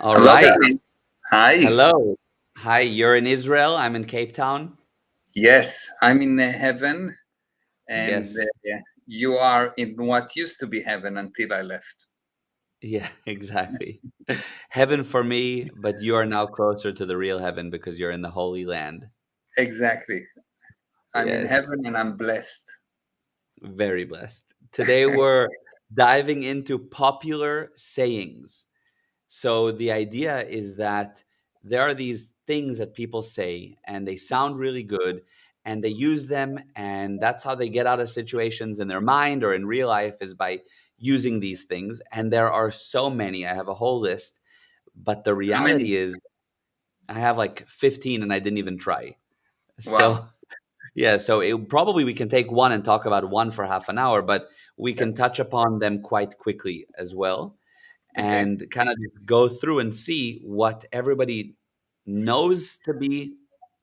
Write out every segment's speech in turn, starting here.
All Hello, right. Gary. Hi. Hello. Hi, you're in Israel. I'm in Cape Town. Yes, I'm in heaven, and Yes. you are in what used to be heaven until I left. Yeah, exactly. Heaven for me, but you are now closer to the real heaven because you're in the Holy Land. Exactly. I'm in Yes. heaven and I'm blessed. Very blessed. Today we're diving into popular sayings. So the idea is that there are these things that people say and they sound really good and they use them, and that's how they get out of situations in their mind or in real life, is by using these things. And there are so many. I have a whole list, but the How many? reality is I have like 15 and I didn't even try. Wow. So yeah, so probably we can take one and talk about one for half an hour, but we Yeah. can touch upon them quite quickly as well Okay. and kind of just go through and see what everybody knows to be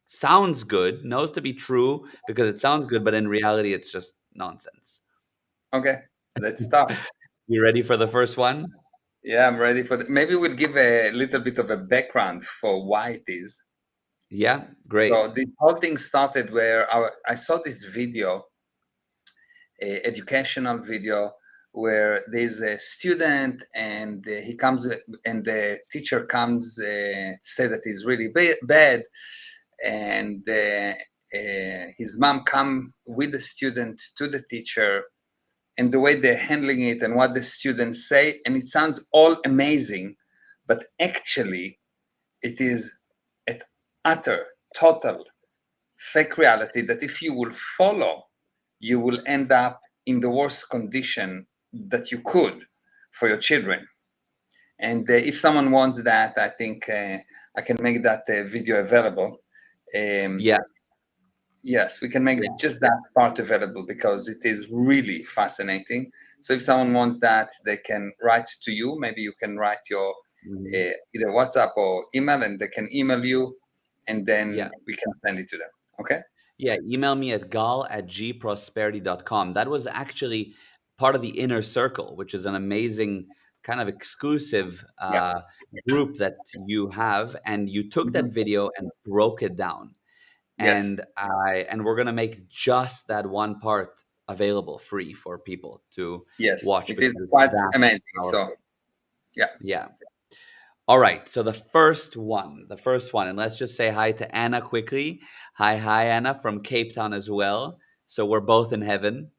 sounds good, knows to be true because it sounds good, but in reality, it's just nonsense. Okay. Let's start. You ready for the first one? Yeah, I'm ready for Maybe we'll give a little bit of a background for why it is. Yeah, So great. this whole thing started where I saw this video, educational video, where there's a student and he comes and the teacher comes say that he's really bad, and his mom come with the student to the teacher, and the way they're handling it and what the students say, and it sounds all amazing, but actually it is at utter total fake reality that if you will follow, you will end up in the worst condition that you could for your children. And if someone wants that, I think I can make that video available. Um, Yeah, yes, we can make yeah. just that part available because it is really fascinating. So if someone wants that, they can write to you. Maybe you can write your Mhm. either WhatsApp or email, and they can email you, and Yeah. then we can send it to them. Okay? Yeah, email me at gal@gprosperity.com. That was actually part of the Inner Circle, which is an amazing kind of exclusive Yeah. group that you have. And you took that Mhm. video and broke it down. Yes. And we're gonna make just that one part available free for people to Yes, watch it because is it's quite that amazing. So, powerful. yeah. Yeah. All right. So the first one, and let's just say hi to Anna quickly. Hi, Anna from Cape Town as well. So we're both in heaven.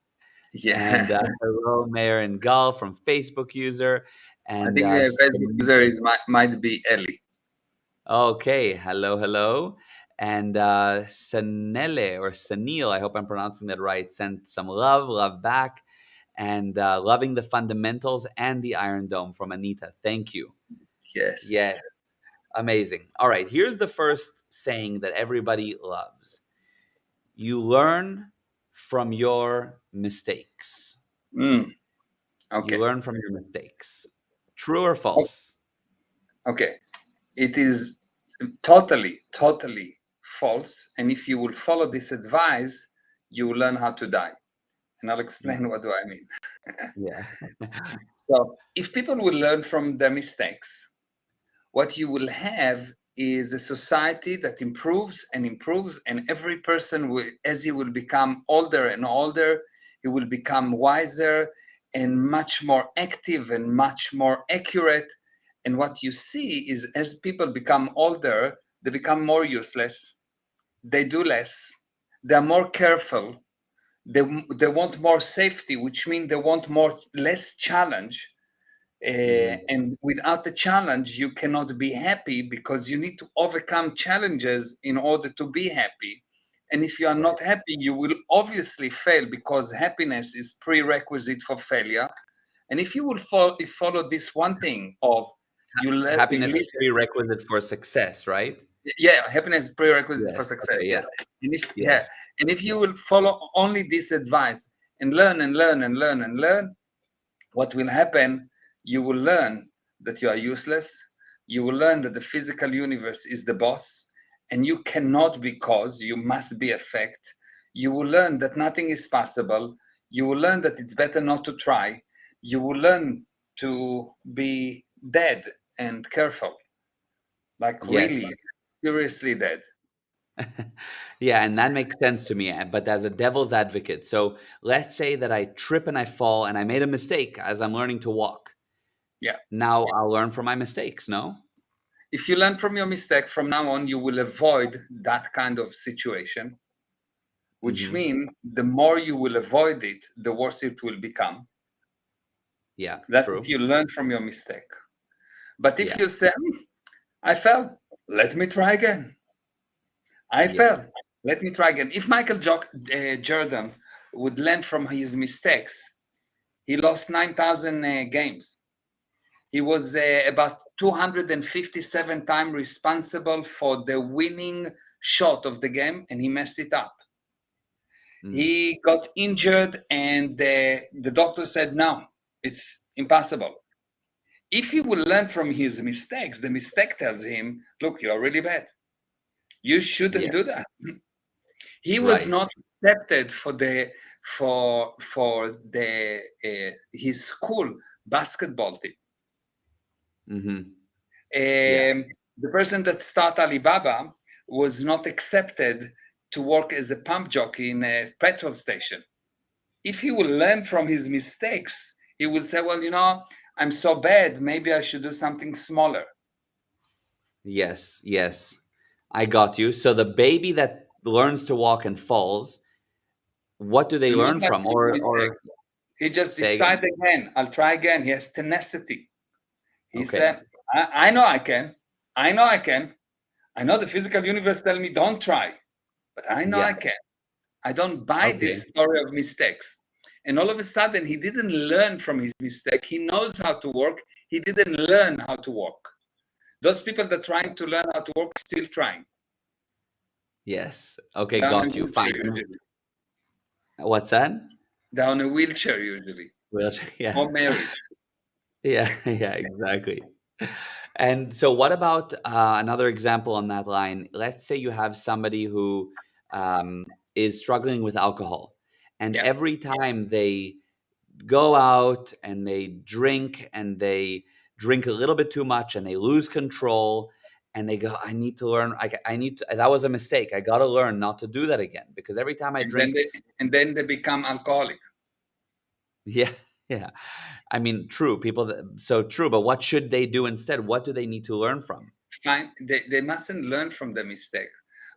And Yeah. hello, Mayor and Gal from Facebook user. I And think the Facebook user is might be Ellie. okay, hello. And Sanele or Sanil, I hope I'm pronouncing that right, sent some love back, and loving the fundamentals and the Iron Dome from Anita. Thank you. Yes. Yeah, amazing. All right, here's the first saying that everybody loves: you learn from your mistakes. Mm, You okay. learn from your mistakes. True or O- false? Okay. It is totally false. And if you will follow this advice, you will learn how to die. And I'll explain what do I mean. Yeah. So if people will learn from their mistakes, what you will have is a society that improves and improves, and every person will, as he will become older and older, he will become wiser and much more active and much more accurate. And what you see is as people become older, they become more useless, they do less, they're more careful, they want more safety, which means they want more less challenge, Mhm. and without a challenge, you cannot be happy because you need to overcome challenges in order to be happy. And if you are Right. not happy, you will obviously fail because happiness is prerequisite for failure. And if you will follow this one thing of you Happiness live, is prerequisite for success, right? yeah, happiness is prerequisite for Yes. Okay. success. Yeah. Yes, and if yeah, Yes. and if you will follow only this advice and learn and learn and learn and learn, what will happen? You will learn that you are useless. You will learn that the physical universe is the boss, and you cannot be cause, you must be effect. You will learn that nothing is possible. You will learn that it's better not to try. You will learn to be dead and careful. like Yes. really seriously dead. Yeah, and that makes sense to me. But as a devil's advocate, so let's say that I trip and I fall and I made a mistake as I'm learning to walk. Yeah. Now I'll learn from my mistakes, no? If you learn from your mistake, from now on, you will avoid that kind of situation, which Hmm. means the more you will avoid it, the worse it will become. Yeah, That's if true. you learn from your mistake. But if Yeah, you say, I fell, let me try again. I yeah. fell, let me try again. If Michael Jordan would learn from his mistakes, he lost 9,000 games. He was about 257 times responsible for the winning shot of the game, and he messed it up. Mm. He got injured, and the doctor said, no, it's impossible. If he will learn from his mistakes, the mistake tells him, look, you're really bad. You shouldn't Yeah, do that. He was right. not accepted for the his school basketball team. Hmm. Yeah. The person that started Alibaba was not accepted to work as a pump jockey in a petrol station. If he will learn from his mistakes, he will say, well, I'm so bad, maybe I should do something smaller. Yes, yes. I got you. So the baby that learns to walk and falls, what do they Do not learn learn from? from his mistake. Or He just say again? decided again, I'll try again. He has tenacity. He Okay. said, I know I can. I know I can. I know the physical universe tell me don't try, but I know I Yeah. can. I don't buy Okay. this story of mistakes. And all of a sudden, he didn't learn from his mistake. He knows how to work. He didn't learn how to work. Those people that are trying to learn how to work still trying. Yes. Okay, They're on a got you. wheelchair Fine. usually. What's that? They're on a wheelchair usually, Well, yeah. or married. Yeah, yeah, exactly. And so, what about another example on that line? Let's say you have somebody who is struggling with alcohol, and Yeah. every time they go out and they drink a little bit too much and they lose control and they go, I need to learn. I need to, that was a mistake. I got to learn not to do that again because every time I And then drink, they become alcoholic. yeah, yeah. I mean, true. So true. But what should they do instead? What do they need to learn from? Find they mustn't learn from the mistake,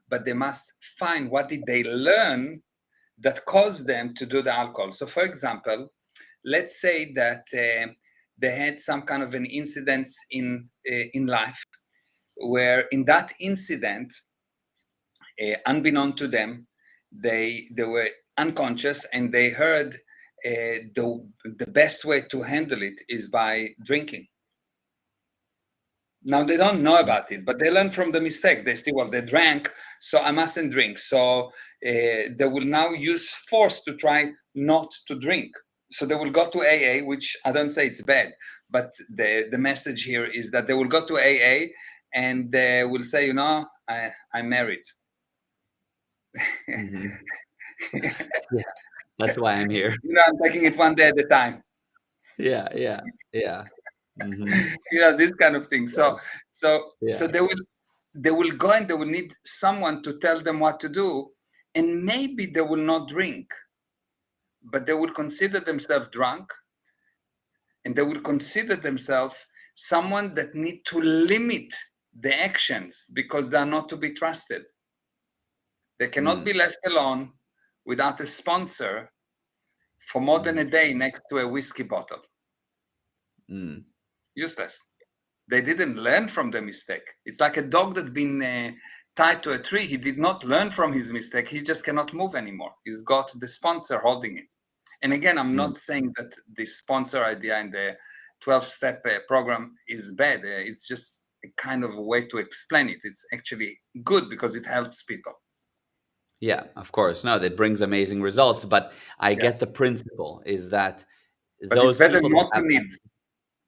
but they must find what did they learn that caused them to do the alcohol. So, for example, let's say that they had some kind of an incident in life, where in that incident, unbeknown to them, they were unconscious and they heard the best way to handle it is by drinking. Now they don't know about it, but they learn from the mistake. They see, well, they drank, so I mustn't drink. So they will now use force to try not to drink. So they will go to AA, which I don't say it's bad, but the message here is that they will go to AA and they will say, I'm married. Hmm. Yeah, that's why I'm here. I'm taking it one day at a time. Yeah, yeah, yeah. Hmm. This kind of thing. So Yeah. they will go and they will need someone to tell them what to do, and maybe they will not drink, but they will consider themselves drunk, and they will consider themselves someone that need to limit the actions because they are not to be trusted. They cannot be Mm, left alone without a sponsor for more than mhm, a day next to a whiskey bottle. mm. Useless. They didn't learn from the mistake. It's like a dog that's been tied to a tree. He did not learn from his mistake. He just cannot move anymore. He's got the sponsor holding him. And again, I'm Mm. not saying that the sponsor idea in the 12-step program is bad. It's just a kind of a way to explain it. It's actually good because it helps people. Yeah, of course. No, that brings amazing results, but I Yeah. get the principle is that But it's those better people that not to have need. that,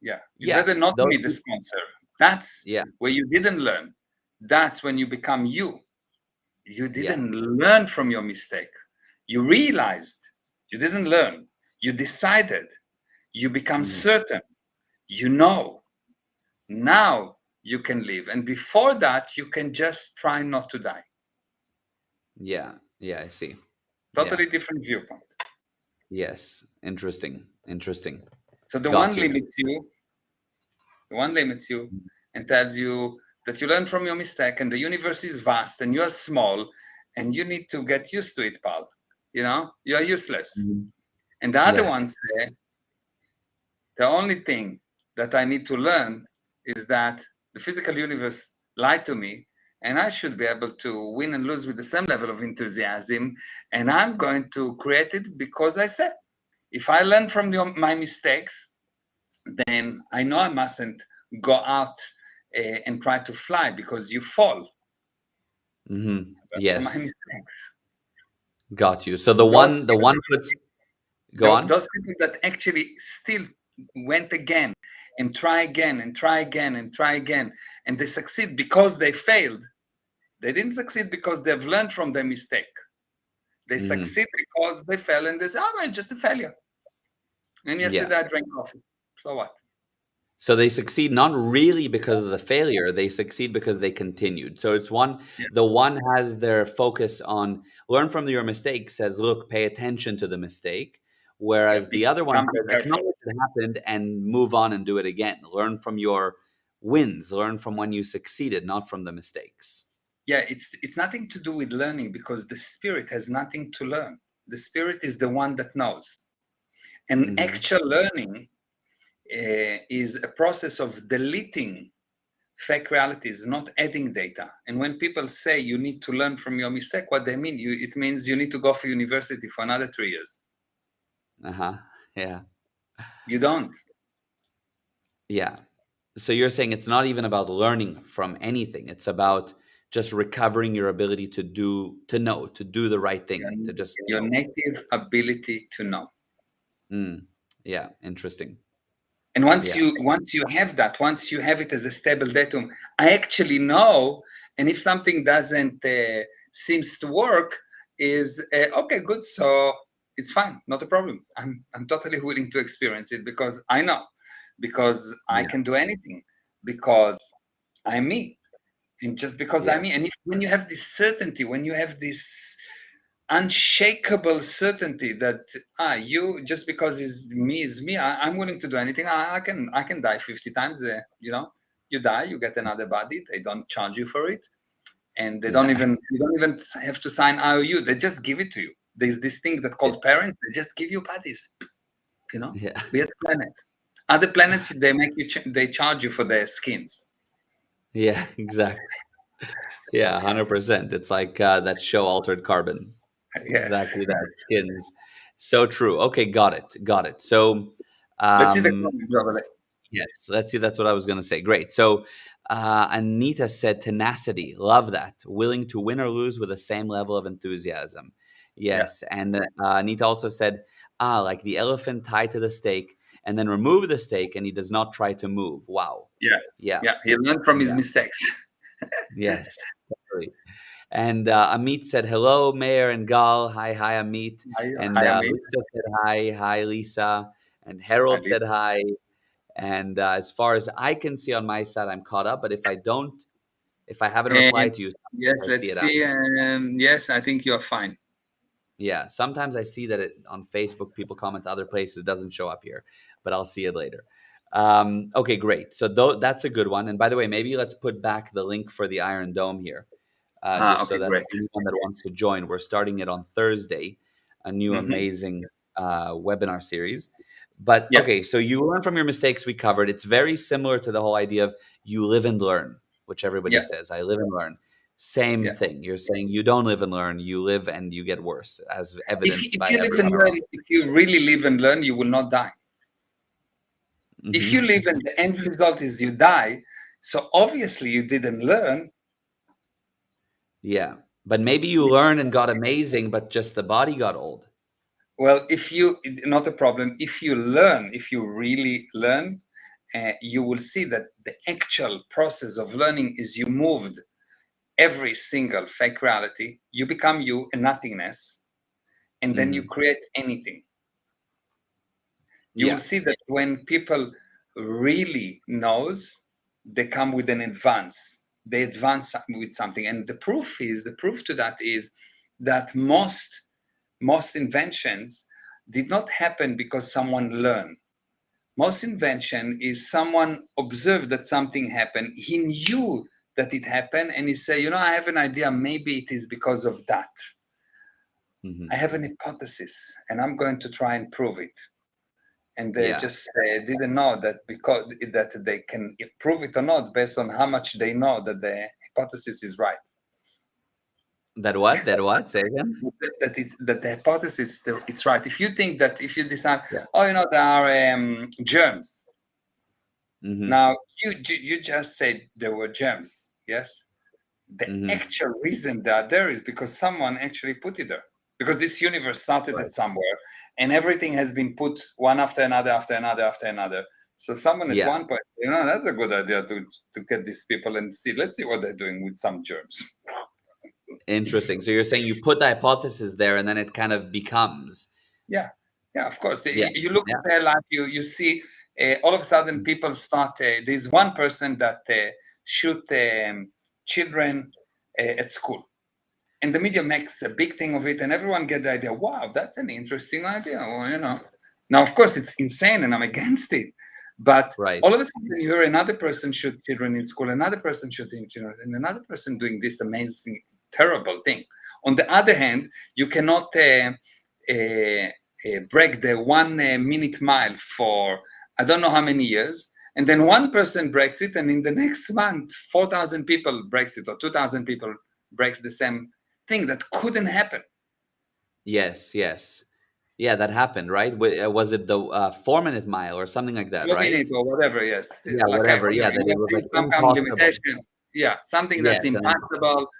Yeah. It's yeah, better not to those need the people, sponsor. That's yeah, where you didn't learn. That's when you become you. You yeah, didn't learn from your mistake. You realized you didn't learn. You decided. You become mhm, certain. You know. Now you can live. And before that, you can just try not to die. Yeah. Yeah, I see. Yeah. Totally different viewpoint. Yes. Interesting. Interesting. So the Got one you. limits you, the one limits you and tells you that you learn from your mistake, and the universe is vast and you are small and you need to get used to it, pal. You know, you are useless. Mhm. And the other Yeah. one say, the only thing that I need to learn is that the physical universe lied to me, and I should be able to win and lose with the same level of enthusiasm. And I'm going to create it because I said, if I learn from my mistakes, then I know I mustn't go out and try to fly because you fall. From my Yes. mistakes. Got you. So the Those one puts go on. those people that actually still went again and try again and try again and try again, and they succeed because they failed. They didn't succeed because they've learned from their mistake. They Hmm. succeed because they fell and they say, oh, no, it's just a failure. And Yeah. yesterday I drank coffee. So what? So they succeed not really because of the failure, they succeed because they continued. So it's one Yeah, the one has their focus on learn from your mistake, says, look, pay attention to the mistake. yeah. Whereas the other one Become says, careful. acknowledge it happened and move on and do it again. Learn from your wins, learn from when you succeeded, not from the mistakes. Yeah, it's nothing to do with learning because the spirit has nothing to learn. The spirit is the one that knows. And Hmm. actual learning is a process of deleting fake realities, not adding data. And when people say you need to learn from your mistake, what they mean, it means you need to go for university for another 3 years. Uh-huh. Yeah. You don't. Yeah. So you're saying it's not even about learning from anything. It's about just recovering your ability to do the right Your, thing, to just your know. native ability to know. Mm. Yeah, interesting. And once Yeah. you have that, once you have it as a stable datum, I actually know. And if something doesn't seems to work, is okay, good. So it's fine, not a problem. I'm totally willing to experience it because I know, because I Yeah. can do anything, because I'm me, and just because I'm Yeah. me. And when you have this certainty, when you have this unshakable certainty that you just because is me, I'm willing to do anything. I can die 50 times. You die, you get another body. They don't charge you for it, and they don't Yeah. even you don't even have to sign IOU. They just give it to you. There's this thing that Yeah. called parents. They just give you bodies. Yeah. Be at the planet. Other planets they make you they charge you for their skins. Yeah, exactly. Yeah, 100%. It's like that show Altered Carbon. Yes. Exactly that. Skins. So true. Okay, got it. Got it. So Let's see the um comments, Robert. yes, let's see. That's what I was going to say. Great. So, Anita said tenacity. Love that. Willing to win or lose with the same level of enthusiasm. Yeah, Yes. And Anita also said, like the elephant tied to the stake and then remove the stake and he does not try to move. Wow. yeah, Yeah. yeah. He learned from his Yeah. mistakes. Yes. Totally. And Amit said, hello, Mayor and Gal. Hi, hi, Amit. And Hi, Amit. Lisa said, hi, hi, Lisa. And Hi, Harold Lisa. said, hi. And as far as I can see on my side, I'm caught up. But if I haven't And replied to you, yes, I see let's it see. after. Yes, I think you're fine. Yeah, sometimes I see that on Facebook, people comment other places, it doesn't show up here, but I'll see it later. Okay, great. So that's a good one. And by the way, maybe let's put back the link for the Iron Dome here, just so Okay, that great. anyone that wants to join, we're starting it on Thursday, a new Hmm. amazing webinar series. But Yeah, okay, so you learn from your mistakes we covered. It's very similar to the whole idea of you live and learn, which everybody yeah, says. I live and learn. Same yeah. thing. You're saying you don't live and learn, you live and you get worse, as evidenced If by you live every and other learn, one. if you really live and learn, you will not die. If you Hmm. live and the end result is you die, so obviously you didn't learn. Yeah. But maybe you learn and got amazing, but just the body got old. Well, if you not a problem. If you learn, if you really learn, you will see that the actual process of learning is you moved every single fake reality, you become you and nothingness, and then you Hmm. create anything. You will Yeah. see that when people really knows, they come with an advance. They advance with something, and the proof to that is that most inventions did not happen because someone learned. Most invention is someone observed that something happened. He knew that it happened, and he said, I have an idea. Maybe it is because of that. Hmm. I have an hypothesis, and I'm going to try and prove it. And they Yeah. just didn't know that because that they can prove it or not based on how much they know that the hypothesis is right. That what? That what? Say again? That the hypothesis it's right. If you think that if you decide, Yeah. there are germs. Hmm. Now you just said there were germs, yes. The Hmm. actual reason they are there is because someone actually put it there. Because this universe started Right. at somewhere, and everything has been put one after another, after another, after another. So someone at Yeah. one point, that's a good idea to get these people and see. Let's see what they're doing with some germs. Interesting. So you're saying you put the hypothesis there and then it kind of becomes. Yeah, yeah, of course. Yeah. You look Yeah. at their life, you see all of a sudden people start. There's one person that shoot children at school, and the media makes a big thing of it, and everyone get the idea. Wow, that's an interesting idea. Well. Now, of course, it's insane, and I'm against it. But Right. all of a sudden, you hear another person shoot children in school, another person shooting children, and another person doing this amazing, terrible thing. On the other hand, you cannot break the 1 minute mile for I don't know how many years, and then one person breaks it, and in the next month, 4,000 people breaks it, or 2,000 people breaks the same thing that couldn't happen. Yes. Yes. Yeah, that happened, right? Was it the 4 minute mile or something like that, 1 minute right? or whatever, yes. Yeah, Like whatever. whatever. Yeah, that You it have was like this some kind of impossible. limitation. Yeah, something that's Yes, and then impossible.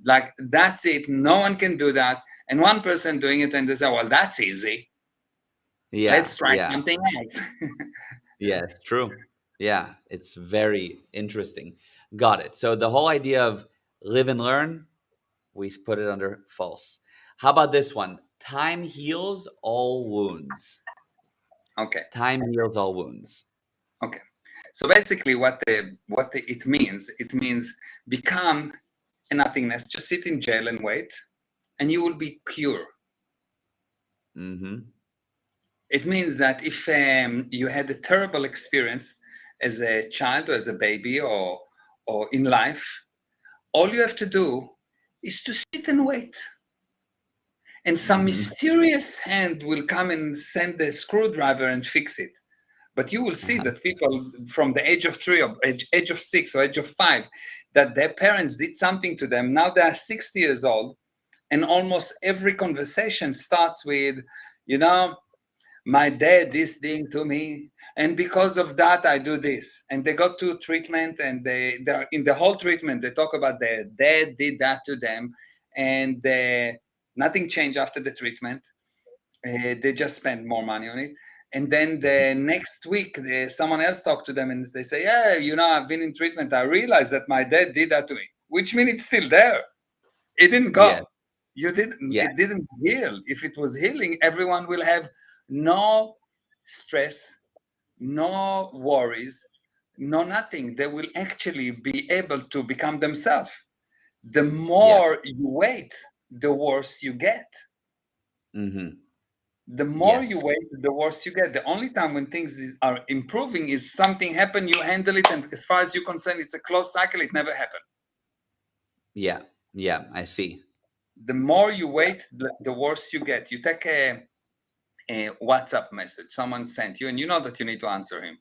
Like that's it. No one can do that. And one person doing it, and they say, "Well, that's easy. yeah, Let's try yeah, something else." yes, true. Yeah, it's very interesting. Got it. So the whole idea of live and learn, we put it under false. How about this one? Time heals all wounds. Okay. Time heals all wounds. Okay. So basically, it means become a nothingness. Just sit in jail and wait, and you will be pure. Mm-hmm. It means that if you had a terrible experience as a child or as a baby or in life, all you have to do is to sit and wait. And some Mm-hmm. mysterious hand will come and send the screwdriver and fix it. But you will see Uh-huh. that people from the age of 3 or age of 6 or age of 5, that their parents did something to them. Now they are 60 years old, and almost every conversation starts with, you know, my dad this thing to me, and because of that I do this. And they go to treatment, and they're in the whole treatment they talk about their dad did that to them, and nothing changed after the treatment. They just spend more money on it. And then Mhm. the next week someone else talked to them, and they say, yeah, I've been in treatment, I realized that my dad did that to me, which means it's still there. It didn't Yeah, go. yeah, It didn't heal. If it was healing, everyone will have no stress, no worries, no nothing. They will actually be able to become themselves. The yeah. more you wait, the worse you get. Mm-hmm. The more you Yes. wait, the worse you get. The only time when things are improving is something happen, you handle it, and as far as you're concerned, it's a closed cycle. It never happened. Yeah. Yeah. I see. The more you wait, the worse you get. You take a WhatsApp message someone sent you, and you know that you need to answer him.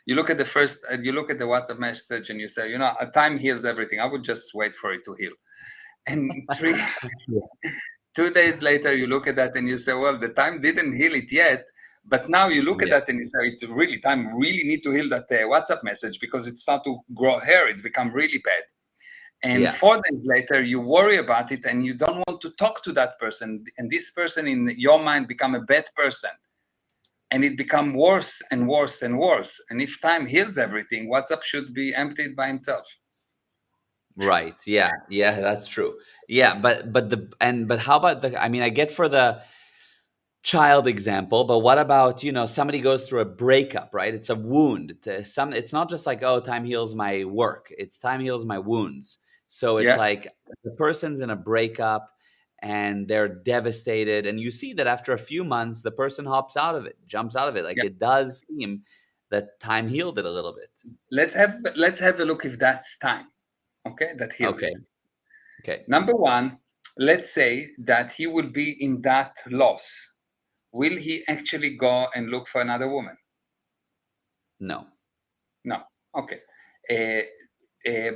You look at the WhatsApp message, and you say, time heals everything. I would just wait for it to heal. And Yeah. 2 days later, you look at that and you say, well, the time didn't heal it yet. But now you look at Yeah. that and you say, it's really time really need to heal that WhatsApp message, because it start to grow hair. It's become really bad. And Yeah. 4 days later, you worry about it and you don't want to talk to that person. And this person in your mind become a bad person. And it become worse and worse and worse. And if time heals everything, WhatsApp should be emptied by himself. Right. Yeah. Yeah. That's true. Yeah. But how about the? I mean, I get for the child example, but what about, somebody goes through a breakup, right? It's a wound. It's not just like, oh, time heals my work. It's time heals my wounds. So it's Yeah, like the person's in a breakup and they're devastated, and you see that after a few months the person hops out of it, jumps out of it. Like, yeah. it does seem that time healed it a little bit. Let's have a look if that's time. Okay, that healed Okay. it. Okay. Number one, let's say that he will be in that loss. Will he actually go and look for another woman? No. No. Okay. Uh,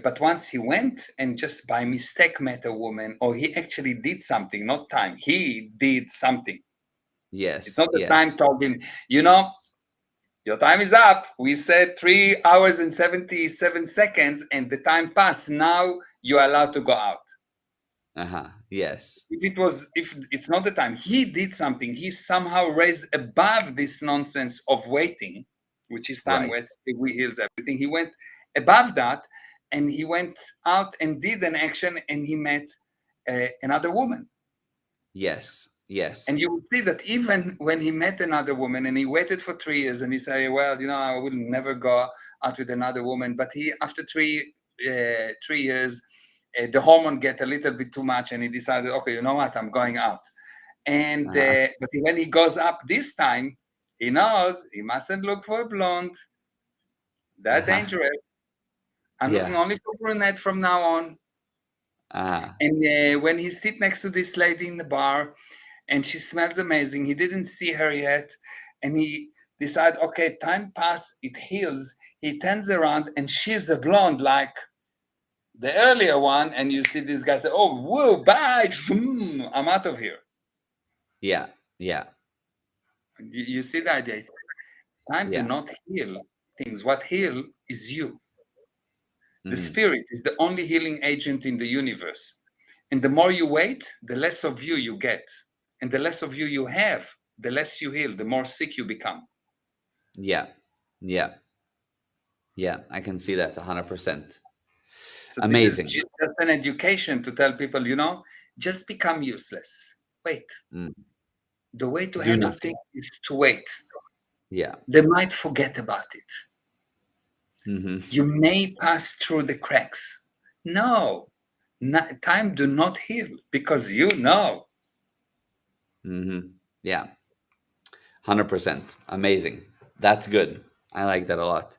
but once he went and just by mistake met a woman, or he actually did something, not time, he did something. It's Yes. not the time Yes. told him, your time is up. We said 3 hours and 77 seconds, and the time passed. Now you're allowed to go out. Uh-huh. Yes. If it's not the time, he did something. He somehow raised above this nonsense of waiting, which is time Right. where we heals everything. He went above that, and he went out and did an action, and he met another woman. Yes. Yes. And you will see that even when he met another woman and he waited for 3 years and he said, well, I will never go out with another woman. But he, after 3 years, the hormone get a little bit too much and he decided, okay, you know what, I'm going out. And Uh-huh. but when he goes up this time, he knows he mustn't look for a blonde. That Uh-huh. dangerous. I'm looking Yeah. only for brunette from now on. Uh, And when he sit next to this lady in the bar, and she smells amazing, he didn't see her yet, and he decide, okay, time pass, it heals. He turns around, and she's a blonde like the earlier one, and you see this guy say, "Oh, whoa, bye, I'm out of here." yeah. Yeah. You see the idea? It's time to Yeah. not heal things. What heal is you. The Mhm. spirit is the only healing agent in the universe. And the more you wait, the less of you you get. And the less of you you have, the less you heal, the more sick you become. Yeah. Yeah. Yeah. I can see that 100%. So this is Amazing. just an education to tell people, just become useless. Wait. Mm. The way to Do handle nothing. things is to wait. Yeah. They might forget about it. Hmm. You may pass through the cracks. No, time do not heal because you know. Hmm. Yeah. 100%. Amazing. That's good. I like that a lot.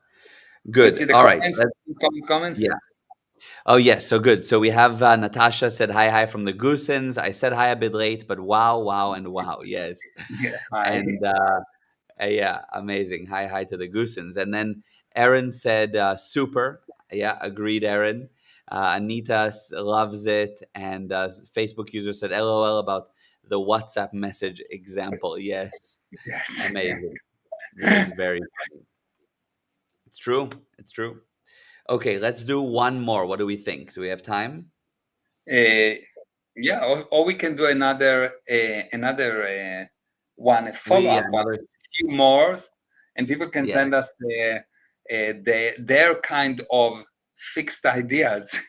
Let's Good. see the All right. comments. Yeah. Comments. Oh, yes. So good. So we have Natasha said hi, hi from the Goosens. I said hi a bit late, but wow, wow, and wow. Yes. Yeah. Hi. And yeah, amazing. Hi, hi to the Goosens. And then Aaron said, super. Yeah, agreed, Aaron. Anita loves it. And Facebook user said, LOL about the WhatsApp message example. Yes, Yes. amazing. It was very funny. It's true. It's true. Okay, let's do one more. What do we think? Do we have time? Uh, yeah, or we can do another one, a follow We up one, another. a few more, and people can Yes. send us their kind of fixed ideas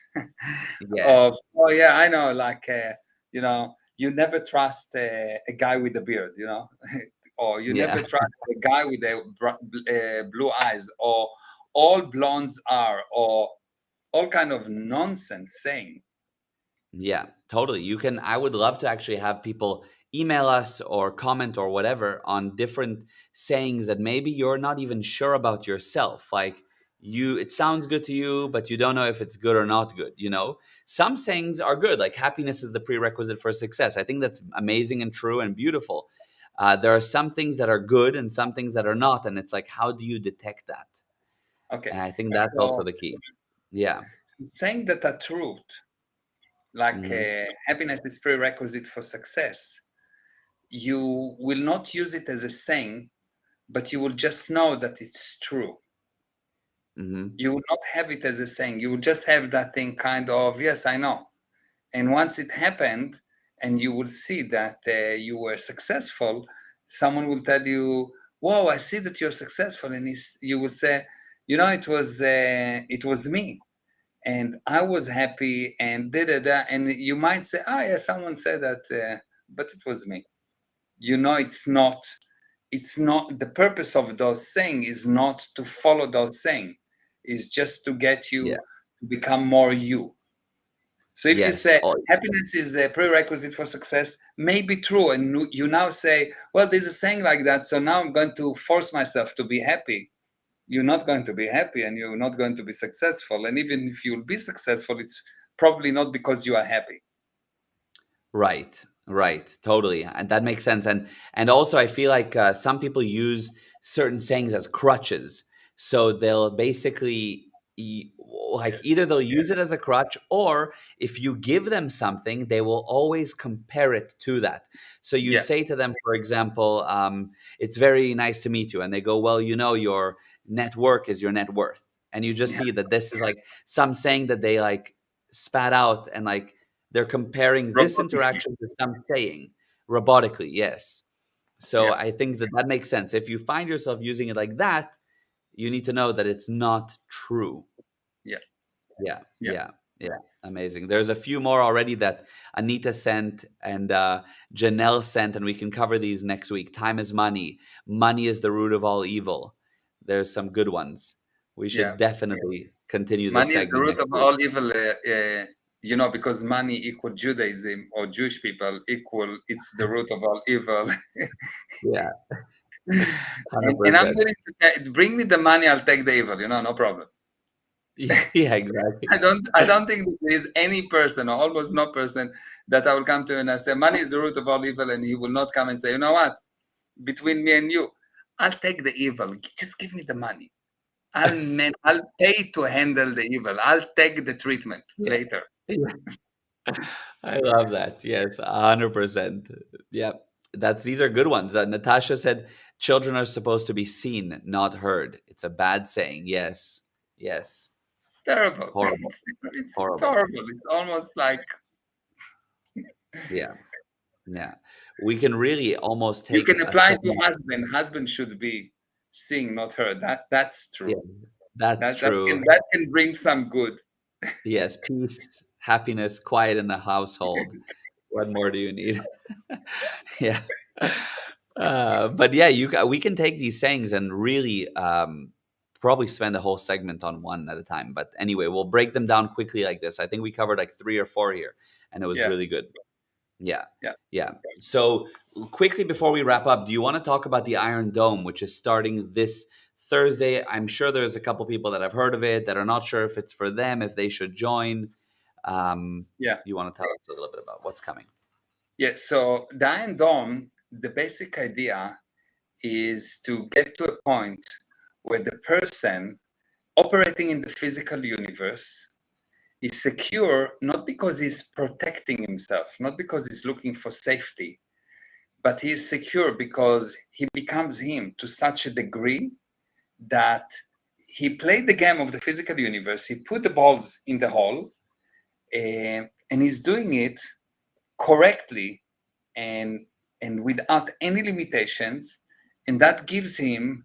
Yeah. of, oh yeah, I know, like you never trust a guy with a beard, or you Yeah. never trust a guy with blue eyes, or all blondes are, or all kind of nonsense saying. Yeah, totally. I would love to actually have people email us or comment or whatever on different sayings that maybe you're not even sure about yourself. Like, it sounds good to you, but you don't know if it's good or not good. Some sayings are good, like happiness is the prerequisite for success. I think that's amazing and true and beautiful. There are some things that are good and some things that are not. And it's like, how do you detect that? Okay, And I think that's also so the key. Yeah. saying that a truth, like Hmm. happiness is prerequisite for success, you will not use it as a saying, but you will just know that it's true. Hmm. You will not have it as a saying. You will just have that thing kind of, yes, I know. And once it happened, and you will see that you were successful, someone will tell you, "Whoa, I see that you're successful," and you will say, it was me." And I was happy and da da da. And you might say, "Oh yeah, someone said that, but it was me." it's not the purpose of those saying is not to follow those saying, is just to get Yeah. you to become more you. So if you Yes. say Oh, happiness is a prerequisite for success, may be true, and you now say, well, there's a saying like that, so now I'm going to force myself to be happy. You're not going to be happy, and you're not going to be successful. And even if you'll be successful, it's probably not because you are happy. right, right, totally, and that makes sense. And also, I feel like some people use certain sayings as crutches, so they'll basically like either they'll use it as a crutch, or if you give them something, they will always compare it to that. So you Yeah, say to them, for example, "It's very nice to meet you," and they go, "Well, your network is your net worth," and you just yeah, see that this is like some saying that they like spat out and like they're comparing this robotically. interaction to some saying robotically, yes. So Yeah, I think that that makes sense. If you find yourself using it like that, you need to know that it's not true. yeah, Yeah, yeah, yeah, yeah. Amazing. There's a few more already that Anita sent and Janelle sent, and we can cover these next week. Time is money. Money is the root of all evil. There's some good ones. We yeah. should definitely continue this Money is the segment root next of week. all evil. Because money equal Judaism, or Jewish people equal, it's the root of all evil. Yeah, And I'm 100%. willing to bring me the money. I'll take the evil. No problem. Yeah, exactly. I don't think that there is any person, or almost no person, that I will come to and I say money is the root of all evil, and he will not come and say, you know what, between me and you, I'll take the evil. Just give me the money. I'll pay to handle the evil. I'll take the treatment Yeah. later. Yeah. I love that. Yes, 100%. Yeah. That's these are good ones. Natasha said children are supposed to be seen, not heard. It's a bad saying. Yes. Yes. Terrible. Horrible. It's Horrible. horrible. It's almost like Yeah. Yeah. We can really almost you take can a apply to saying. husband. Husband should be seen, not heard. That's Yeah. true. That's That true. can that can bring some good. Yes. Peace, happiness, quiet in the household. What more do you need? Yeah. But yeah, we can take these sayings and really probably spend a whole segment on one at a time. But anyway, we'll break them down quickly like this. I think we covered like three or four here, and it was Yeah, really good. Yeah, yeah, yeah. So quickly before we wrap up, do you want to talk about the Iron Dome, which is starting this Thursday? I'm sure there's a couple people that have heard of it that are not sure if it's for them, if they should join. yeah, You want to tell us a little bit about what's coming? yeah. So the Iron Dome, the basic idea is to get to a point where the person operating in the physical universe is secure, not because he's protecting himself, not because he's looking for safety, but he's secure because he becomes him to such a degree that he played the game of the physical universe. He put the balls in the hole, and he's doing it correctly and without any limitations, and that gives him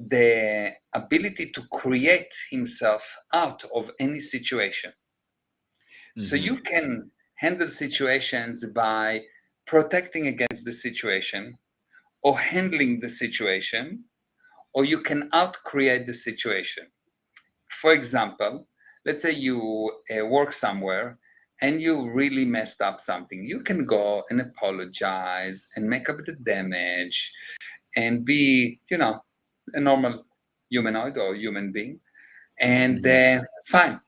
the ability to create himself out of any situation. So Hmm. you can handle situations by protecting against the situation, or handling the situation, or you can out create the situation. For example, let's say you work somewhere and you really messed up something. You can go and apologize and make up the damage and be, a normal humanoid or human being. And Hmm. fine,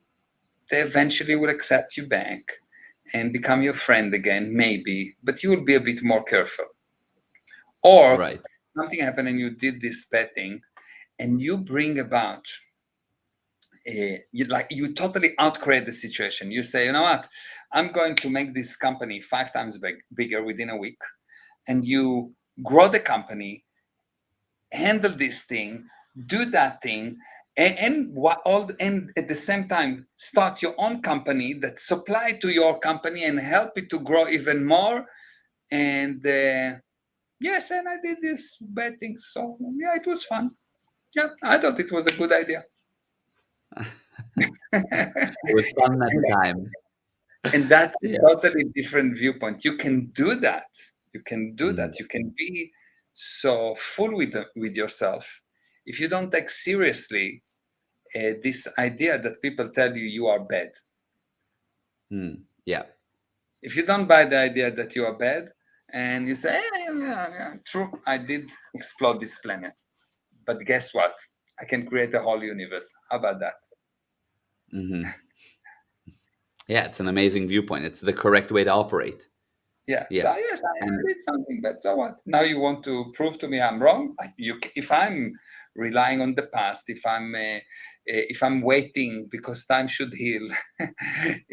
they eventually will accept you back and become your friend again, maybe, but you will be a bit more careful. Or Right. something happened and you did this bad thing, and you bring about you totally outcreate the situation. You say, you know what, I'm going to make this company 5 times bigger within a week, and you grow the company, handle this thing, do that thing, and at the same time start your own company that supply to your company and help it to grow even more. And yes, and I did this bad thing, so yeah, it was fun. Yeah, I thought it was a good idea. It was fun at the time. And that's Yeah. a totally different viewpoint. You can do that. You can do Hmm. that. You can be so full with yourself if you don't take seriously this idea that people tell you you are bad. Mm. Yeah. If you don't buy the idea that you are bad, and you say, yeah, true, I did explode this planet, but guess what? I can create a whole universe. How about that? Hmm. Yeah, it's an amazing viewpoint. It's the correct way to operate. Yeah. So Yeah. yes, I And did something, but so what? Now you want to prove to me I'm wrong? If I'm relying on the past, if I'm waiting because time should heal,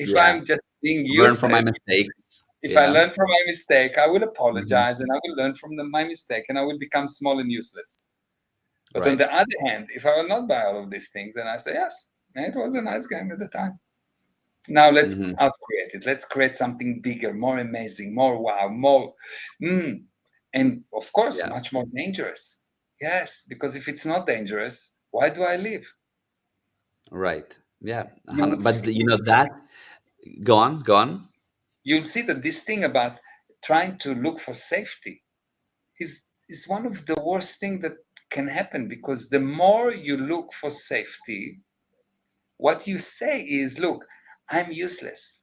if yeah, I'm just being learn from my useless, mistakes. if I Yeah. learn from my mistake, I will Hmm. apologize and I will learn from my mistake and I will become small and useless. But on Right. the other hand, if I will not buy all of these things, then I say, yes, it was a nice game at the time. Now let's Hmm. outcreate it. Let's create something bigger, more amazing, more wow, more, and of course, Yeah. much more dangerous. Yes, because if it's not dangerous, why do I live? Right. Yeah. You will But see, you know that. Go on. Go on. you'll see that this thing about trying to look for safety is one of the worst things that can happen because the more you look for safety, what you say is, look, I'm useless.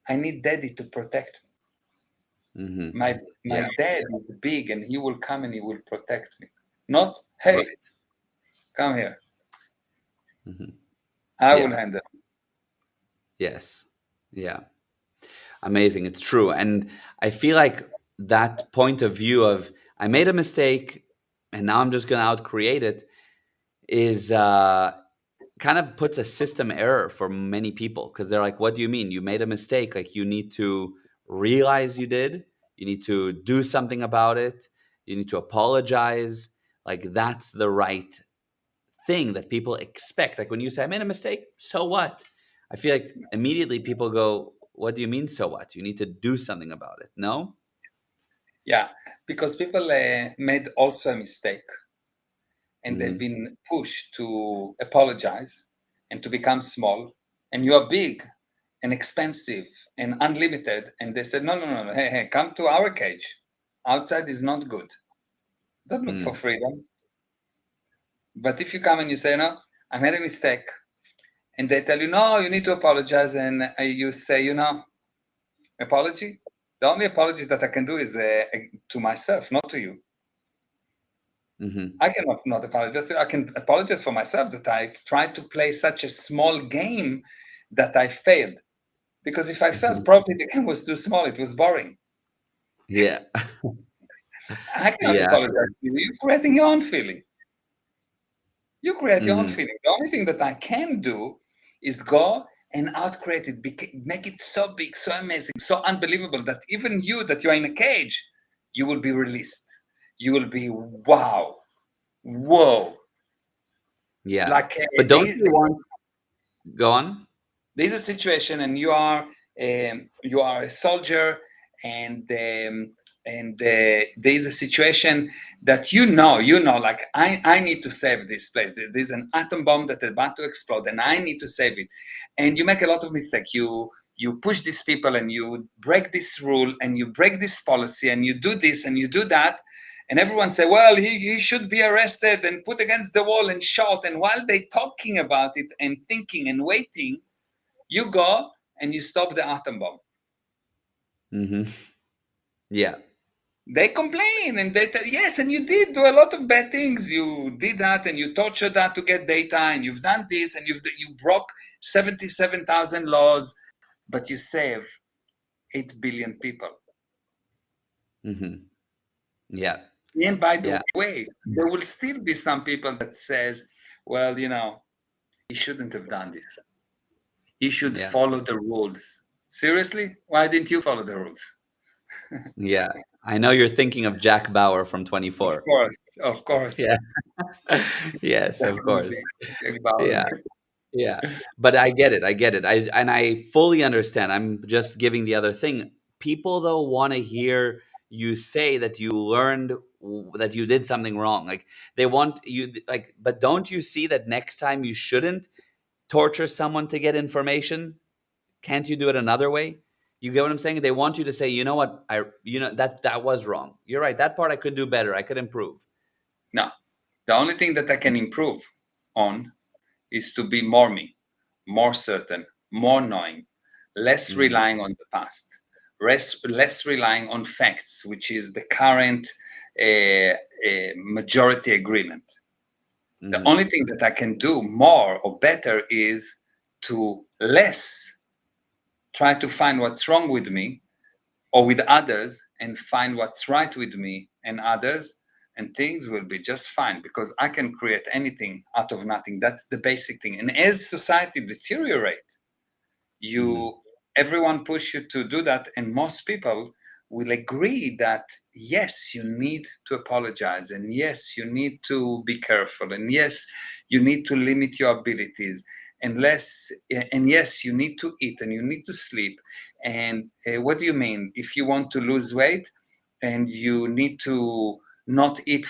I need daddy to protect me. Hmm. My Yeah. dad is big and he will come and he will protect me. Not, hey, Right. come here. Hmm. I will Yeah. handle it. Yes. Yeah. Amazing. It's true. And I feel like that point of view of I made a mistake and now I'm just going to outcreate it is kind of puts a system error for many people because they're like, what do you mean? You made a mistake. Like, you need to realize you did, you need to do something about it, you need to apologize. Like, that's the right thing that people expect. Like, when you say, I made a mistake, so what? I feel like immediately people go, what do you mean, so what? You need to do something about it. No? Yeah, because people made also a mistake and they've Hmm. been pushed to apologize and to become small. And you are big and expensive and unlimited. And they said, no, no, no, no. Hey, hey, come to our cage. Outside is not good. Don't look for Mm. freedom. But if you come and you say, no, I made a mistake, and they tell you, no, you need to apologize, and you say, apology? The only apology that I can do is to myself, not to you. Hmm. I cannot not apologize. I can apologize for myself that I tried to play such a small game that I failed. Because if I failed, Hmm. probably the game was too small. It was boring. Yeah. I cannot Yeah. apologize to you. You're creating your own feeling. You create your own Hmm. feeling. The only thing that I can do is go and outcreate it, make it so big, so amazing, so unbelievable that even you, that you're in a cage, you will be released. You will be wow, whoa. Yeah. Like But don't you want, go on? there's a situation, and you are a soldier, and there's a situation that like I need to save this place. There's an atom bomb that is about to explode, and I need to save it. And you make a lot of mistakes. You push these people, and you break this rule, and you break this policy, and you do this, and you do that. And everyone say, well, he should be arrested and put against the wall and shot. And while they talking about it and thinking and waiting, you go and you stop the atom bomb. Hmm. Yeah. They complain and they tell, yes, and you did do a lot of bad things. You did that and you tortured that to get data, and you've done this, and you broke 77,000 laws, but you save 8 billion people. Hmm. Yeah. And by the Yeah. way, there will still be some people that says, well, he shouldn't have done this. He should Yeah. follow the rules. Seriously? Why didn't you follow the rules? Yeah. I know you're thinking of Jack Bauer from Of 24. course, of course. Yeah. Yes, of Definitely. course. Jack Bauer. Yeah. Yeah. But I get it. I get it. I fully understand. I'm just giving the other thing. People though want to hear you say that you learned that you did something wrong. Like, they want you, like, but don't you see that next time you shouldn't torture someone to get information? Can't you do it another way? You get what I'm saying? They want you to say, you know what, that was wrong. You're right. That part I could do better. I could improve. No, the only thing that I can improve on is to be more me, more certain, more knowing, less Mm-hmm. relying on the past, less relying on facts, which is the current majority agreement. The Mm-hmm. only thing that I can do more or better is to less try to find what's wrong with me or with others and find what's right with me and others, and things will be just fine because I can create anything out of nothing. That's the basic thing. And as society deteriorates, Mm-hmm. you everyone push you to do that, and most people will agree that yes, you need to apologize, and yes, you need to be careful, and yes, you need to limit your abilities, and yes, you need to eat and you need to sleep. And what do you mean if you want to lose weight and you need to not eat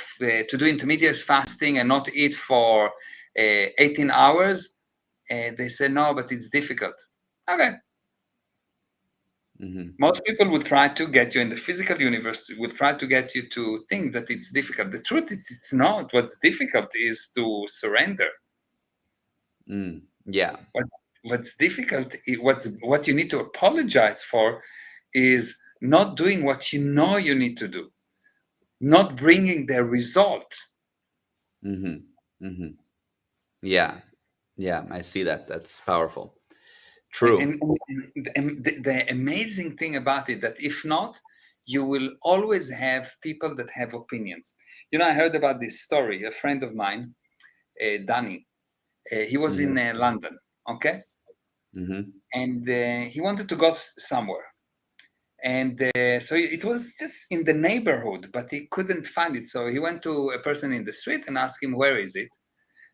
to do intermediate fasting and not eat for 18 hours? They say no, but it's difficult. Okay. Mm-hmm. Most people will try to get you in the physical universe, will try to get you to think that it's difficult. The truth is, it's not. What's difficult is to surrender. Yeah. What, what's difficult, what you need to apologize for is not doing what you know you need to do, not bringing the result. Mm-hmm. Mm-hmm. Yeah. Yeah. I see that. That's powerful. And, True. the amazing thing about it that if not, you will always have people that have opinions. You know, I heard about this story. A friend of mine, Danny, he was in Mm-hmm. London, okay, Mm-hmm. and he wanted to go somewhere, and so it was just in the neighborhood, but he couldn't find it. So he went to a person in the street and asked him, "Where is it?"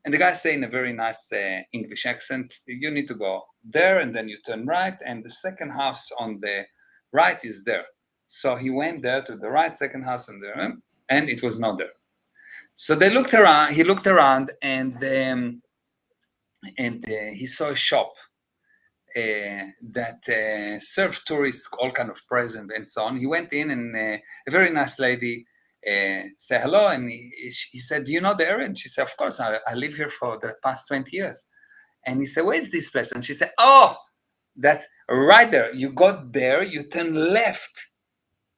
And the guy said in a very nice English accent, "You need to go there, and then you turn right, and the second house on the right is there." So he went there to the right, second house on there, and it was not there. So they looked around. He looked around, and he saw a shop that served tourists all kind of present and so on. He went in, and a very nice lady said hello, and he said, "Do you know the area?" And she said, "Of course, I live here for the past 20 years." And he said, "Where is this place?" And she said, "Oh, that's right there. You got there, you turn left,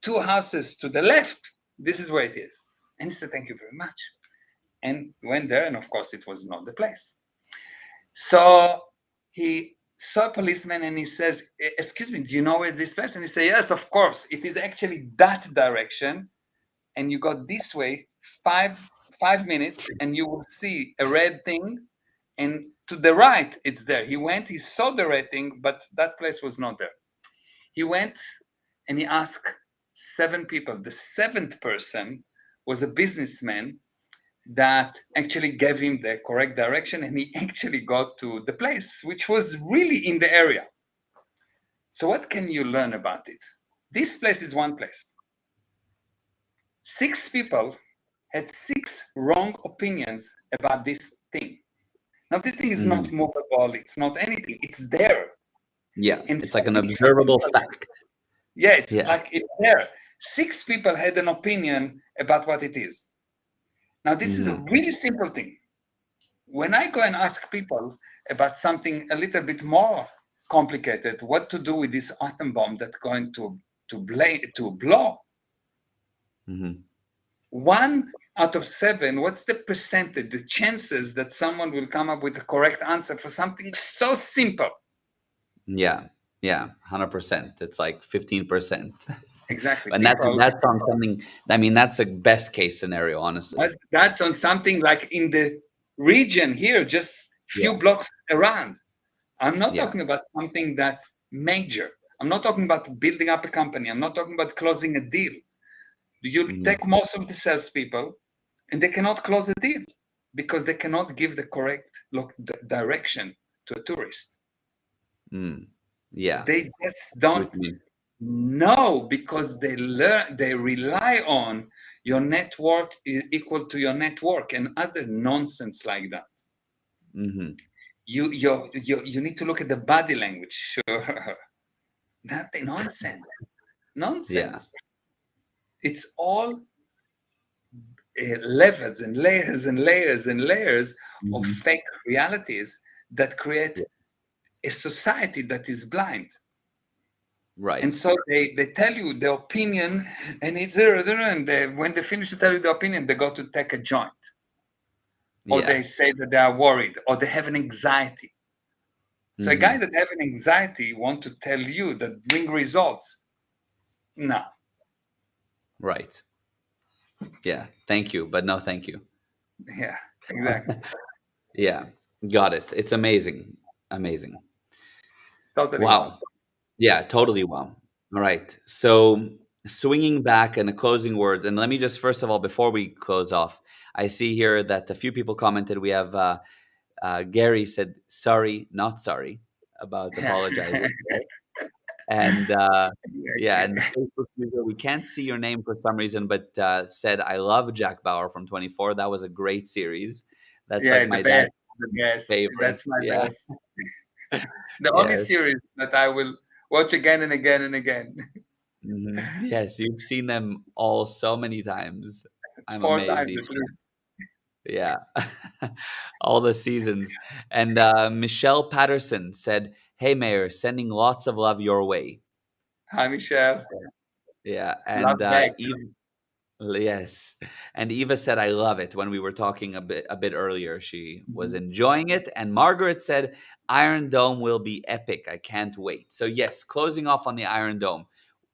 2 houses to the left. This is where it is." And he said, "Thank you very much." And went there, and of course, it was not the place. So he saw a policeman and he says, "Excuse me, do you know where this place?" And he said, "Yes, of course. It is actually that direction. And you go this way 5 minutes and you will see a red thing. And to the right, it's there." He went, he saw the red thing, but that place was not there. He went and he asked 7 people. The seventh person was a businessman that actually gave him the correct direction, and he actually got to the place, which was really in the area. So what can you learn about it? This place is one place. 6 people had 6 wrong opinions about this thing. Now, this thing is not Mm. movable, it's not anything, it's there. Yeah. And It's like an 6 people, observable fact. yeah, it's Yeah. like it's there. 6 people had an opinion about what it is. Now, this is a Mm-hmm. really simple thing. When I go and ask people about something a little bit more complicated, what to do with this atom bomb that's going to blow, Mm-hmm. 1 out of 7, what's the percentage, the chances that someone will come up with the correct answer for something so simple? Yeah. Yeah. 100%. It's like 15%. Exactly. And that's People, that's on something. I mean, that's a best case scenario, honestly. that's on something like in the region here, just few Yeah. blocks around. I'm not Yeah. talking about something that major. I'm not talking about building up a company. I'm not talking about closing a deal. You Mm-hmm. take most of the salespeople, and they cannot close a deal because they cannot give the correct direction to a tourist. Mm. Yeah. They just What don't you mean? know because they rely on your network equal to your network and other nonsense like that. Mm-hmm. You need to look at the body language. Sure. Nothing, nonsense, Yeah. nonsense. It's all levels and layers and layers and layers of Mhm. fake realities that create Yeah. a society that is blind. And Right. so they tell you the opinion, and it's and when they finish to tell you the opinion, they go to take a joint, or Yeah. they say that they are worried, or they have an anxiety. So a guy Mhm. that have an anxiety want to tell you that bring results. No, Right. Yeah. Thank you, but no thank you. yeah, exactly. Yeah. Got it. It's amazing. Amazing. It's totally wow. Wow. Yeah, totally wow. All right. So, swinging back and the closing words, and let me just first of all, before we close off, I see here that a few people commented. We have Gary said, "Sorry, not sorry," about Yeah. apologizing, right? And yeah, and the Exactly. Facebook user, we can't see your name for some reason, but said, "I love Jack Bauer from 24. That was a great series. That's like Yeah, the my dad's best, the best. favorite." That's my Yeah. best. The only Yes. series that I will watch again and again and again. Yes, you've seen them all so many times. I'm Four amazed times each at time. least. Yeah. All the seasons. And Michelle Patterson said, "Hey, Mayor, sending lots of love your way." Hi, Michelle. Yeah. Love And back. Eve, yes. And Eva said, "I love it." When we were talking a bit earlier, she was Mhm. enjoying it. And Margaret said, "Iron Dome will be epic. I can't wait." So, yes, closing off on the Iron Dome.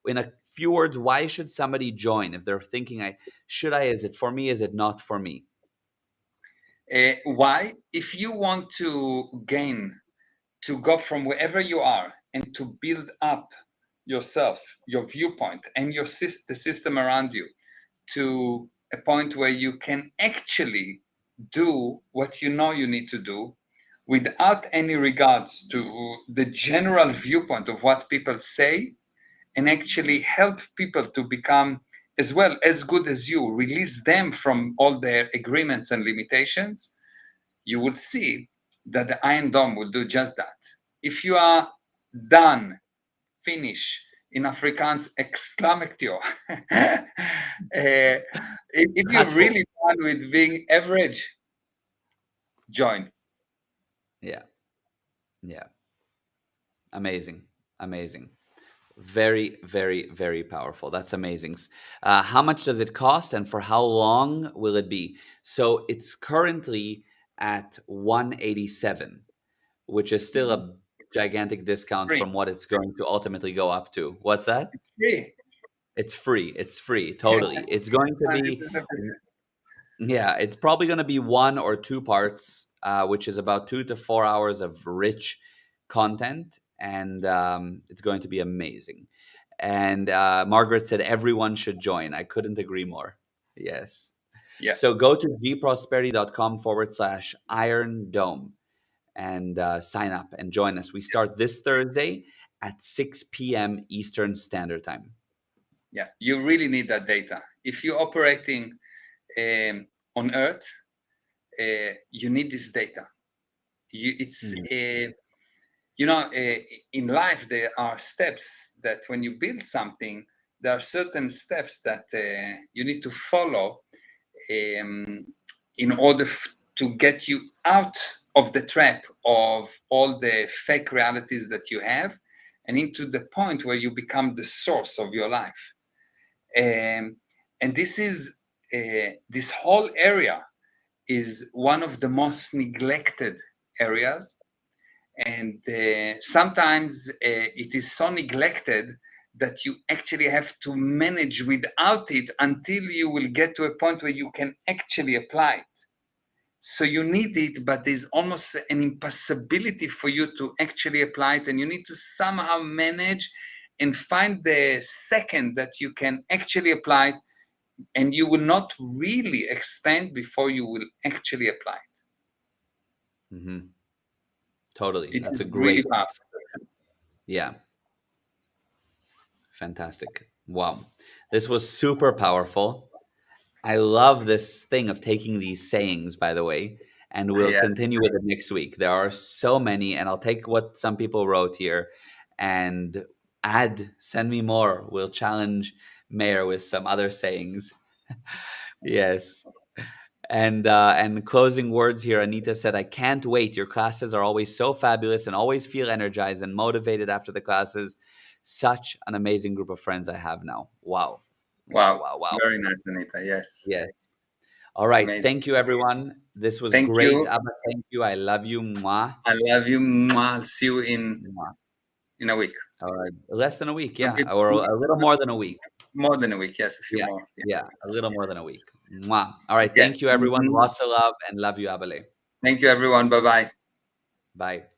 In a few words, why should somebody join if they're thinking, is it for me? Is it not for me? Why? If you want to gain, to go from wherever you are and to build up yourself, your viewpoint, and the system around you to a point where you can actually do what you know you need to do without any regards to the general viewpoint of what people say, and actually help people to become as well as good as you, release them from all their agreements and limitations, you will see that the Iron Dome will do just that. If you are done, finish, in Afrikaans, exclamation, if you're Pratful. really done with being average, join. Yeah. Yeah. Amazing. Amazing. Very, very, very powerful. That's amazing. How much does it cost and for how long will it be? So it's currently at 187, which is still Mhm. a gigantic discount Free. from what it's going to ultimately go up to. What's that? It's free. It's free. It's free. Totally. It's going to be, 100%. yeah, it's probably going to be one or two parts, which is about 2 to 4 hours of rich content. And it's going to be amazing. And Margaret said everyone should join. I couldn't agree more. Yes. Yeah, So go to gprosperity.com/Iron Dome and sign up and join us. We start this Thursday at 6 p.m. Eastern Standard Time. yeah. You really need that data. If you're operating on Earth, you need this data. It's Mhm. in life there are steps that when you build something, there are certain steps that you need to follow um, in order to get you out of the trap of all the fake realities that you have and into the point where you become the source of your life. And this whole area is one of the most neglected areas, and sometimes it is so neglected that you actually have to manage without it until you will get to a point where you can actually apply it. So you need it, but there's almost an impossibility for you to actually apply it, and you need to somehow manage and find the second that you can actually apply it, and you will not really expand before you will actually apply Mhm. Totally. it. It That's is a really great, powerful. yeah, fantastic. Wow. This was super powerful. I love this thing of taking these sayings, by the way, and we'll Yeah, continue with it next week. There are so many, and I'll take what some people wrote here and send me more. We'll challenge Mayor with some other sayings. Yes. And closing words here, Anita said, I can't wait. Your classes are always so fabulous and always feel energized and motivated after the classes. Such an amazing group of friends I have now. Wow. Wow, Wow, wow, wow. very nice, Anita. Yes, Yes. All right. amazing. Thank you, everyone. This was Thank great. you. Abba, thank you. I love you. Mwah. I love you. Mwah. I'll see you Mwah. in a week. All right. Less than a week. No, Yeah. Or a little more than a week. more than a week. Yes, a few Yeah. more. Yeah. Yeah. A little more than a week. Mwah. All right. Okay. Thank you, everyone. Lots of love and love you, Abale. Thank you, everyone. Bye bye. Bye.